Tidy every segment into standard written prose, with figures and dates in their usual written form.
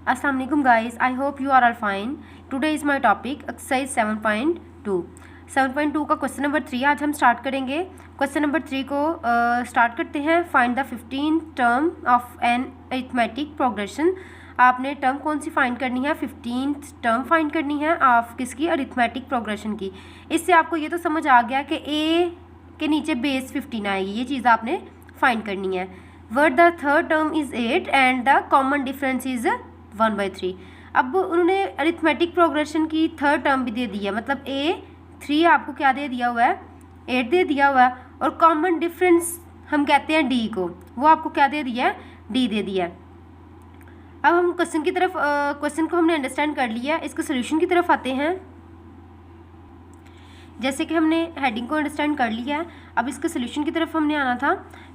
Assalamu alaikum guys, I hope you are all fine. Today is my topic exercise 7.2. 7.2 का question number 3 आज हम start करेंगे। Question number 3 को start करते हैं। Find the 15 term of an arithmetic progression. आपने term कौन सी फाइंड करनी है? 15 टर्म फाइंड करनी है आप किसकी? अरिथमेटिक प्रोग्रेशन की। इससे आपको ये तो समझ आ गया कि ए के नीचे बेस 15 आएगी, ये चीज़ आपने फाइंड करनी है। Word the third term is 8 and the common difference is 1/3। अब उन्होंने अरिथमेटिक प्रोग्रेशन की थर्ड टर्म भी दे दी है, मतलब A3 आपको क्या दे दिया हुआ है? 8 दे दिया हुआ है, और कॉमन डिफरेंस हम कहते हैं D को, वो आपको क्या दे दिया है? D दे दिया है। अब हम क्वेश्चन की तरफ, क्वेश्चन को हमने अंडरस्टैंड कर लिया है, इसके सोल्यूशन की तरफ आते हैं। जैसे कि हमने हेडिंग को अंडरस्टैंड कर लिया है, अब इसके सोल्यूशन की तरफ हमने आना था।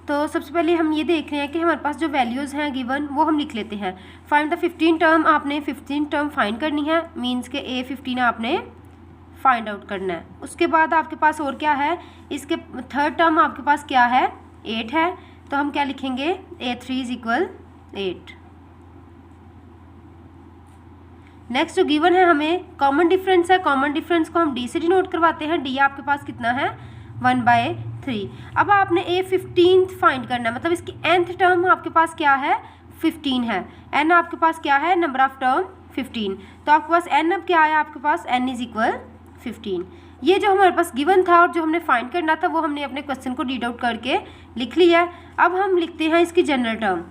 तो सबसे पहले हम ये देख रहे हैं कि हमारे पास जो वैल्यूज़ हैं गिवन, वो हम लिख लेते हैं। फाइंड द 15 टर्म, आपने 15 टर्म फाइंड करनी है, मींस के A15 आपने फाइंड आउट करना है। उसके बाद आपके पास और क्या है? इसके थर्ड टर्म आपके पास क्या है? 8 है, तो हम क्या लिखेंगे? A3 is equal 8। नेक्स्ट जो गिवन है हमें कॉमन डिफरेंस है, कॉमन डिफरेंस को हम D से डिनोट करवाते हैं। D आपके पास कितना है? 1/3। अब आपने A15 फाइंड करना है, मतलब इसकी nth टर्म आपके पास क्या है? 15 है। n आपके पास क्या है? Number of term 15। तो आपके पास n अब क्या है? आपके पास n इज इक्वल 15। ये जो हमारे पास गिवन था और जो हमने फाइंड करना था वो हमने अपने क्वेश्चन को रीड आउट करके लिख लिया है। अब हम लिखते हैं इसकी जनरल टर्म।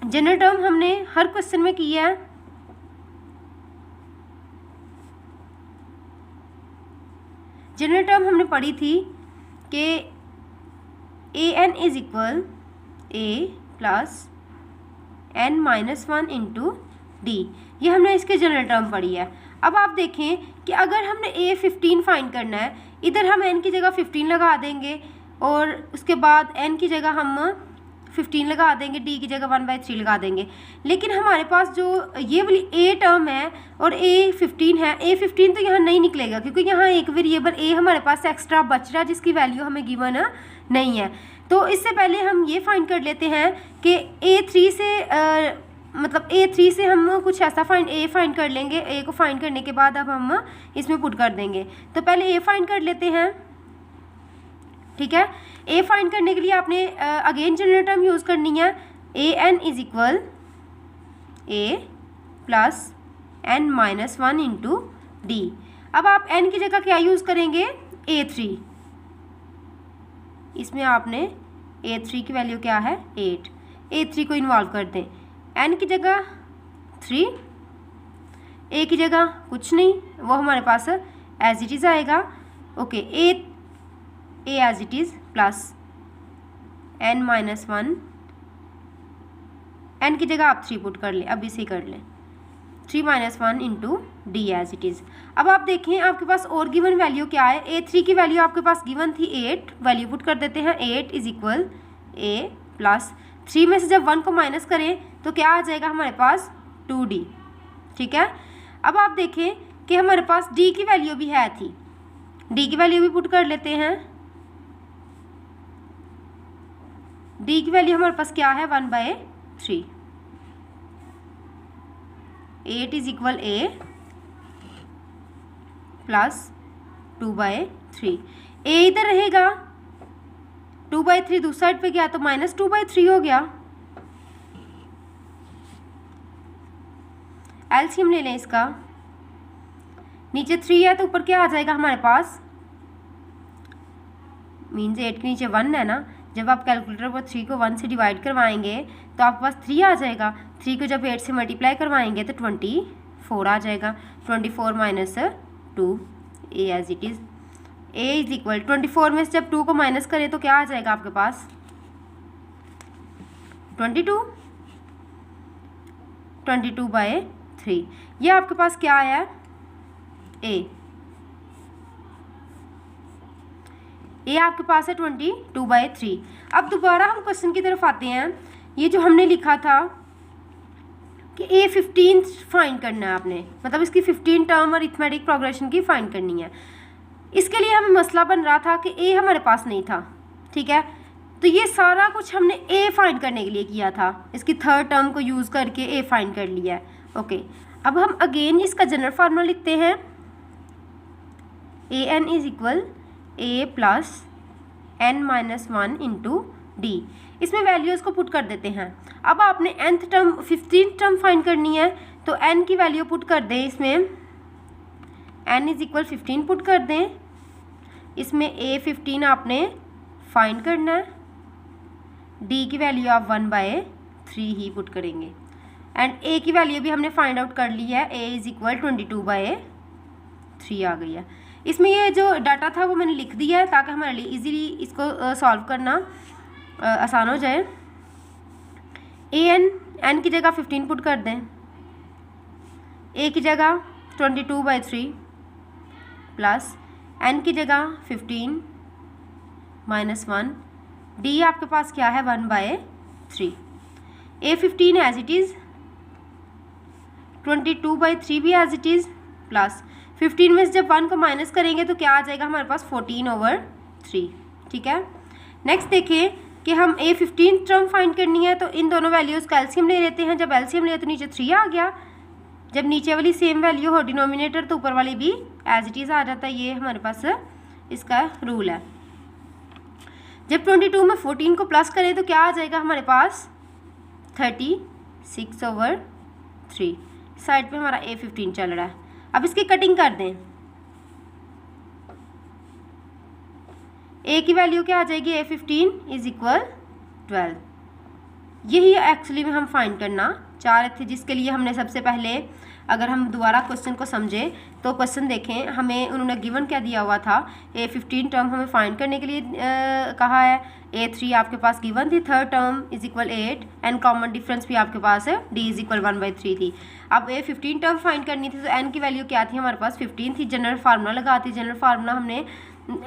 जनरल टर्म हमने हर क्वेश्चन में की है। जनरल टर्म हमने पढ़ी थी कि an is equal a plus n-1 into D, ये हमने इसके जनरल टर्म पढ़ी है। अब आप देखें कि अगर हमने A15 फाइंड करना है, इधर हम n की जगह 15 लगा देंगे और उसके बाद n की जगह हम 15 लगा देंगे, d की जगह 1/3 लगा देंगे। लेकिन हमारे पास जो ये वाली a टर्म है और A15 है, A15 तो यहाँ नहीं निकलेगा क्योंकि यहाँ एक वेरिएबल a हमारे पास एक्स्ट्रा बच रहा है जिसकी वैल्यू हमें गिवन नहीं है। तो इससे पहले हम ये फाइंड कर लेते हैं कि A3 से मतलब A3 से हम कुछ ऐसा A फाइंड कर लेंगे। A को फाइंड करने के बाद अब हम इसमें पुट कर देंगे। तो पहले A फाइंड कर लेते हैं, ठीक है। A फाइंड करने के लिए आपने अगेन जनरल टर्म यूज़ करनी है। an is equal a plus n-1 into d. अब आप n की जगह क्या यूज़ करेंगे? A3। इसमें आपने A3 की वैल्यू क्या है? 8। A3 को इन्वॉल्व कर दें। n की जगह 3, a की जगह कुछ नहीं, वो हमारे पास एज इट इज़ आएगा। Okay, a as it is plus n-1, n की जगह आप 3 पुट कर लें, अब इसे कर लें 3-1 into D as it is. अब आप देखें आपके पास और गिवन वैल्यू क्या है? A3 की वैल्यू आपके पास गिवन थी 8, वैल्यू पुट कर देते हैं। 8 इज इक्वल a प्लस 3 में से जब 1 को माइनस करें तो क्या आ जाएगा हमारे पास? 2d, ठीक है। अब आप देखें कि हमारे पास d की वैल्यू भी है थी, d की वैल्यू भी पुट कर लेते हैं। d की वैल्यू हमारे पास क्या है? 1/3। 8 is equal a plus 2/3। a इधर रहेगा, 2/3 दूसरी साइड पे गया तो -2/3 हो गया। एलसीएम ले लें इसका, नीचे 3 है तो ऊपर क्या आ जाएगा हमारे पास? मीन्स 8 के नीचे 1 है ना, जब आप कैलकुलेटर पर 3 को 1 से डिवाइड करवाएंगे तो आपके पास 3 आ जाएगा। 3 को जब 8 से मल्टीप्लाई करवाएंगे तो 24 आ जाएगा। 24 - 2 a as it is. a is equal 24 में से जब 2 को माइनस करें तो क्या आ जाएगा आपके पास? 22/3। ये आपके पास क्या आया? a आपके पास है 22/3। अब दोबारा हम क्वेश्चन की तरफ आते हैं। ये जो हमने लिखा था कि A15 फाइंड करना है आपने, मतलब इसकी 15 टर्म और अरिथमेटिक प्रोग्रेशन की फाइंड करनी है। इसके लिए हमें मसला बन रहा था कि A हमारे पास नहीं था, ठीक है। तो ये सारा कुछ हमने A फाइंड करने के लिए किया था, इसकी थर्ड टर्म को यूज़ करके A फाइंड कर लिया है। ओके, अब हम अगेन इसका जनरल फार्मूला लिखते हैं, a n is equal a plus n minus one into d. इसमें वैल्यूज़ को पुट कर देते हैं। अब आपने nth term 15th term find करनी है, तो n की वैल्यू पुट कर दें, इसमें n इज इक्वल 15 पुट कर दें, इसमें a 15 आपने फाइंड करना है, d की वैल्यू आप 1/3 ही पुट करेंगे, एंड a की वैल्यू भी हमने फाइंड आउट कर ली है, a इज इक्वल 22/3 आ गई है। इसमें ये जो डाटा था वो मैंने लिख दिया है ताकि हमारे लिए इजीली इसको सॉल्व करना आसान हो जाए। n की जगह 15 पुट कर दें, a की जगह 22/3 प्लस n की जगह 15 माइनस 1, d आपके पास क्या है 1/3, a 15 एज इट इज़, 22/3 भी एज इट इज़, प्लस 15 में से जब 1 को माइनस करेंगे तो क्या आ जाएगा हमारे पास 14/3। ठीक है, नेक्स्ट देखें कि हम a 15 टर्म फाइंड करनी है, तो इन दोनों वैल्यूज़ का एलसीएम ले लेते हैं। जब एलसीएम ले तो नीचे 3 आ गया, जब नीचे वाली सेम वैल्यू हो डिनोमिनेटर तो ऊपर वाली भी एज इट इज़ आ जाता है। ये हमारे पास इसका रूल है। जब 22 में 14 को प्लस करें तो क्या आ जाएगा हमारे पास 36/3। साइड पे हमारा a 15 चल रहा है। अब इसकी कटिंग कर दें, a की वैल्यू क्या आ जाएगी, a 15 इज इक्वल 12। यही एक्चुअली में हम फाइंड करना चाह रहे थे, जिसके लिए हमने सबसे पहले, अगर हम दोबारा क्वेश्चन को समझें तो क्वेश्चन देखें, हमें उन्होंने गिवन क्या दिया हुआ था, a 15 टर्म हमें फाइंड करने के लिए कहा है, a 3 आपके पास गिवन थी, third term is equal 8 and common difference भी आपके पास है, d इज इक्वल 1/3 थी। अब a 15 टर्म फाइंड करनी थी तो n की वैल्यू क्या थी हमारे पास 15 थी। जनरल फार्मूला लगाती, जनरल फार्मूला हमने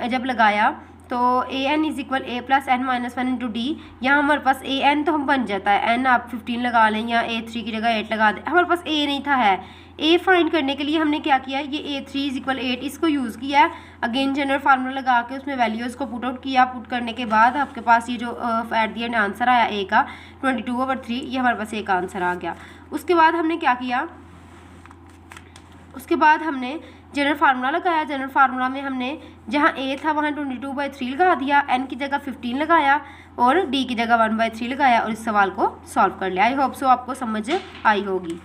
जब लगाया तो a n is equal a plus n minus one into d. यहाँ हमारे पास ए एन तो हम बन जाता है, एन आप 15 लगा लें या a 3 की जगह 8 लगा दें, हमारे पास a नहीं था, है a फाइंड करने के लिए हमने क्या किया, ये a 3 इज इक्वल 8 इसको यूज़ किया। अगेन जनरल फार्मूला लगा के उसमें वैल्यूज़ को पुट आउट किया। पुट करने के बाद आपके पास ये जो एट दी एंड आंसर आया a का 22/3, ये हमारे पास a का आंसर आ गया। उसके बाद हमने क्या किया, उसके बाद हमने जनरल फार्मूला लगाया। जनरल फार्मूला में हमने जहाँ a था वहाँ 22/3 लगा दिया, n की जगह 15 लगाया और d की जगह 1/3 लगाया और इस सवाल को सॉल्व कर लिया। आई होप सो आपको समझ आई होगी।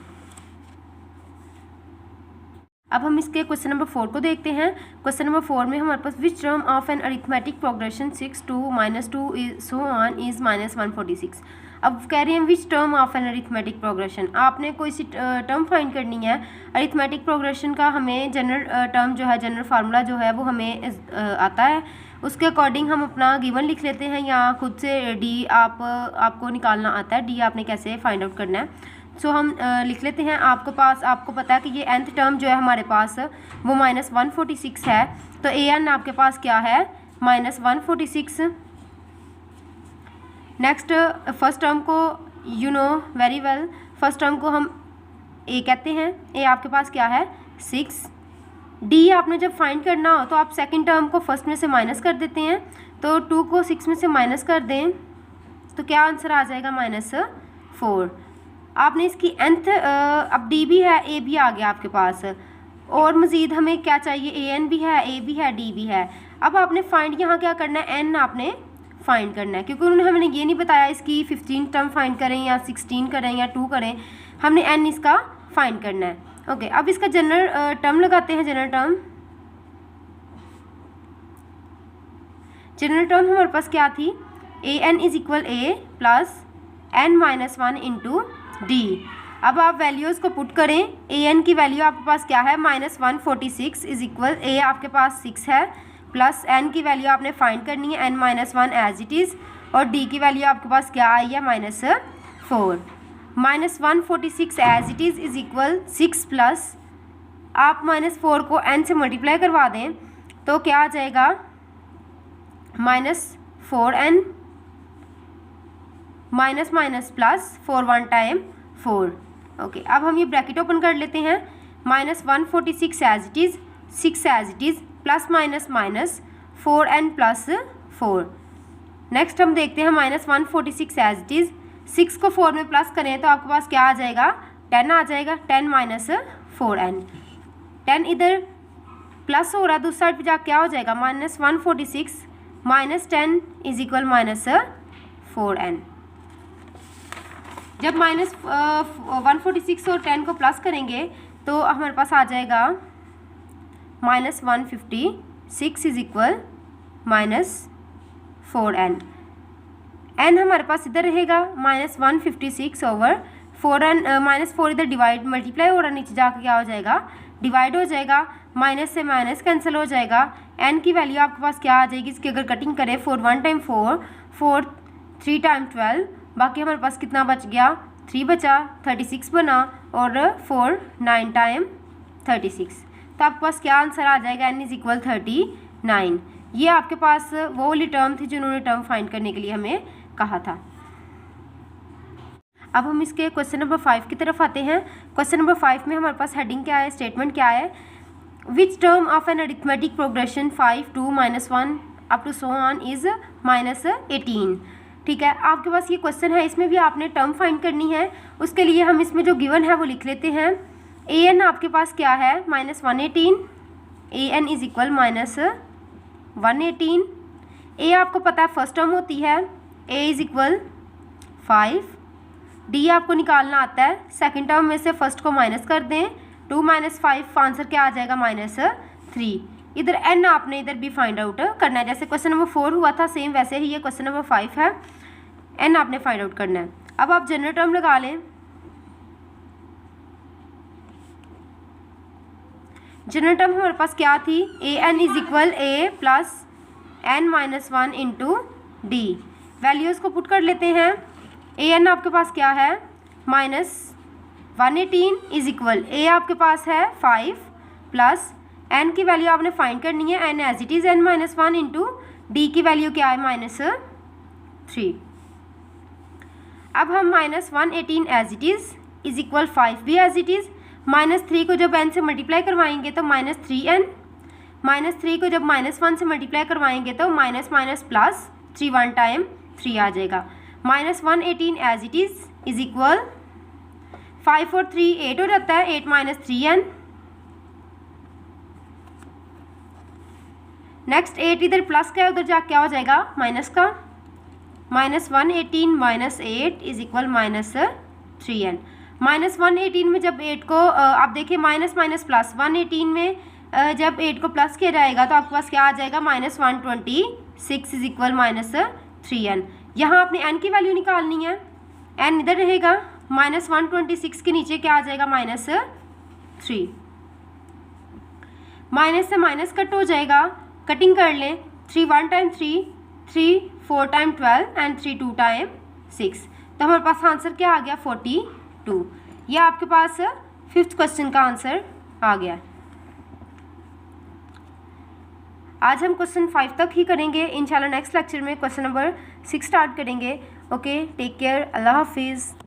अब हम इसके क्वेश्चन नंबर 4 को देखते हैं। क्वेश्चन नंबर 4 में हमारे पास which term of an arithmetic progression 6 2 -2 so on is -146। अब कह रहे हैं which term of an arithmetic progression, आपने कोई सी टर्म फाइंड करनी है। अरिथमेटिक प्रोग्रेशन का हमें जनरल टर्म जो है, जनरल फार्मूला जो है वो हमें आता है, उसके अकॉर्डिंग हम अपना गिवन लिख लेते हैं या खुद से डी आपको निकालना आता है, डी आपने कैसे फाइंड आउट करना है। सो हम लिख लेते हैं। आपको पता है कि ये nth टर्म जो है हमारे पास वो -146 है, तो ए एन आपके पास क्या है -146। नेक्स्ट फर्स्ट टर्म को you know very well, first term को हम a कहते हैं, a आपके पास क्या है 6। d आपने जब फाइंड करना हो तो आप सेकंड टर्म को फर्स्ट में से माइनस कर देते हैं, तो 2 को 6 में से माइनस कर दें तो क्या आंसर आ जाएगा -4। आपने इसकी nth, अब d भी है a भी आ गया आपके पास, और मज़ीद हमें क्या चाहिए, a n भी है, a भी है, d भी है। अब आपने फाइंड यहाँ क्या करना है, n आपने फाइंड करना है, क्योंकि उन्होंने हमें ये नहीं बताया इसकी 15 टर्म फाइंड करें या 16 करें या 2 करें, हमने n इसका फाइंड करना है। ओके, अब इसका जनरल टर्म लगाते हैं। जनरल टर्म हमारे पास क्या थी, a n is equal a plus n minus 1 into d. अब आप वैल्यूज़ को पुट करें, ए एन की वैल्यू आपके पास क्या है -146 इज इक्वल a आपके पास 6 है, प्लस n की वैल्यू आपने फाइंड करनी है n-1 एज इट इज़, और d की वैल्यू आपके पास क्या आई है -4। -146 as it is equal 6 plus आप -4 को n से मल्टीप्लाई करवा दें तो क्या आ जाएगा -4n minus minus plus 4 1 time 4। Okay, अब हम ये ब्रैकेट ओपन कर लेते हैं। -146 as it is, 6 as it is, plus minus minus 4n plus 4। Next हम देखते हैं -146 एज इट इज़, 6 को 4 में प्लस करें तो आपके पास क्या आ जाएगा 10 आ जाएगा, 10 माइनस 4n। 10 इधर प्लस हो रहा है, दूसरी साइड पे जाके क्या हो जाएगा, minus 146 minus 10 is equal minus 4n। जब माइनस 146 और 10 को प्लस करेंगे तो हमारे पास आ जाएगा minus 156 is equal minus 4n। n हमारे पास इधर रहेगा माइनस 156 ओवर 4n, माइनस 4 इधर डिवाइड मल्टीप्लाई हो रहा, नीचे जाकर क्या हो जाएगा, डिवाइड हो जाएगा, माइनस से माइनस कैंसिल हो जाएगा। n की वैल्यू आपके पास क्या आ जाएगी, इसकी अगर कटिंग करें 4 1 टाइम 4, 4 3 टाइम 12, बाकी हमारे पास कितना बच गया, 3 बचा, 36 बना, और 4 9 टाइम 36। तो आपके पास क्या आंसर आ जाएगा, n इज इक्वल 39। ये आपके पास वो वाली टर्म थी जिन्होंने टर्म फाइंड करने के लिए हमें कहा था। अब हम इसके क्वेश्चन नंबर 5 की तरफ आते हैं। क्वेश्चन नंबर 5 में हमारे पास हेडिंग क्या है, स्टेटमेंट क्या है, which term of an arithmetic progression 5 2 -1 up to so on is -18। ठीक है, आपके पास ये क्वेश्चन है, इसमें भी आपने टर्म फाइंड करनी है। उसके लिए हम इसमें जो गिवन है वो लिख लेते हैं। ए एन आपके पास क्या है, -118, ए एन इज इक्वल -118। ए आपको पता है फर्स्ट टर्म होती है, ए इज इक्वल 5। डी आपको निकालना आता है, सेकंड टर्म में से फर्स्ट को माइनस कर दें, 2 - 5 आंसर क्या आ जाएगा, -3। इधर एन आपने इधर भी फाइंड आउट करना है, जैसे क्वेश्चन नंबर 4 हुआ था सेम वैसे ही ये क्वेश्चन नंबर 5 है, एन आपने फाइंड आउट करना है। अब आप जनरल टर्म लगा लें। जनरल टर्म हमारे पास क्या थी, a n is equal a plus n - 1 into d. Values को पुट कर लेते हैं। ए एन आपके पास क्या है, -118 इज इक्वल, ए आपके पास है 5 प्लस n की वैल्यू आपने फाइंड करनी है, n as it is n - 1 into D की वैल्यू क्या है, -3। अब हम -118 एज इट इज़ इक्वल 5 भी एज इट इज़, -3 को जब n से मल्टीप्लाई करवाएंगे तो -3n, -3 को जब -1 से मल्टीप्लाई करवाएंगे तो माइनस माइनस प्लस 3 1 टाइम 3 आ जाएगा। -118 एज इट इज़ इक्वल 5 और 3 8 हो जाता है, 8 - 3n। नेक्स्ट 8 इधर प्लस का है, उधर जा क्या हो जाएगा, माइनस का, -118 - 8 इज इक्वल -3n। -118 में जब 8 को आप देखिए माइनस माइनस प्लस, 118 में जब 8 को प्लस किया जाएगा तो आपके पास क्या आ जाएगा, -126 इज इक्वल -3n। यहाँ आपने n की वैल्यू निकालनी है, n इधर रहेगा, -126 के नीचे क्या आ जाएगा, -3। माइनस से माइनस कट हो जाएगा, कटिंग कर लें, 3 1 टाइम 3, 3 4 टाइम 12 एंड 3 2 टाइम 6। तो हमारे पास आंसर क्या आ गया, 42। यह आपके पास 5th क्वेश्चन का आंसर आ गया। आज हम क्वेश्चन 5 तक ही करेंगे, इंशाल्लाह नेक्स्ट लेक्चर में क्वेश्चन नंबर 6 स्टार्ट करेंगे। ओके, टेक केयर, अल्लाह हाफिज़।